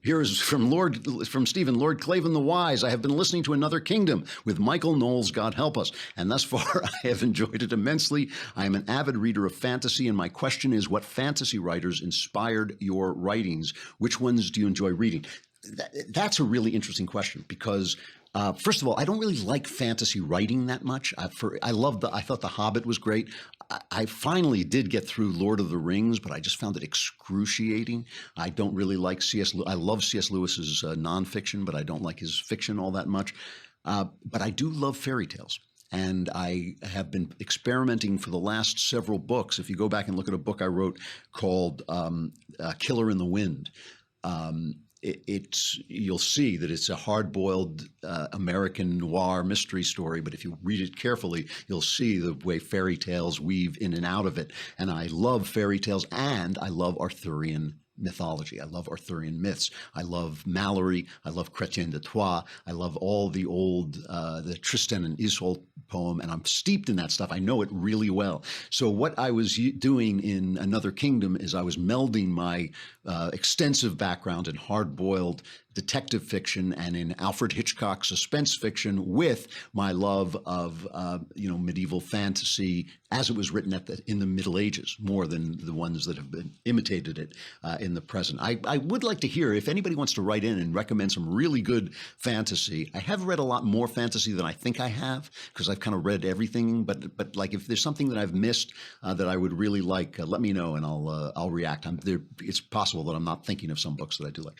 Here is from Stephen, Lord Klavan the Wise. I have been listening to Another Kingdom with Michael Knowles, God help us. And thus far, I have enjoyed it immensely. I am an avid reader of fantasy, and my question is, what fantasy writers inspired your writings? Which ones do you enjoy reading? That's a really interesting question because first of all, I don't really like fantasy writing that much. I thought The Hobbit was great. I finally did get through Lord of the Rings, but I just found it excruciating. I don't really like C.S. Lewis. I love C.S. Lewis's nonfiction, but I don't like his fiction all that much. But I do love fairy tales. And I have been experimenting for the last several books. If you go back and look at a book I wrote called Killer in the Wind, you'll see that it's a hard-boiled American noir mystery story, but if you read it carefully, you'll see the way fairy tales weave in and out of it. And I love fairy tales, and I love Arthurian mythology. I love Arthurian myths. I love Malory. I love Chrétien de Troyes. I love all the old, the Tristan and Isolde poem, and I'm steeped in that stuff. I know it really well. So what I was doing in Another Kingdom is I was melding my extensive background in hard-boiled detective fiction and in Alfred Hitchcock suspense fiction with my love of medieval fantasy as it was written in the Middle Ages, more than the ones that have been imitated it in the present. I would like to hear if anybody wants to write in and recommend some really good fantasy. I have read a lot more fantasy than I think I have because I've kind of read everything. But like if there's something that I've missed that I would really like, let me know and I'll react. It's possible that I'm not thinking of some books that I do like.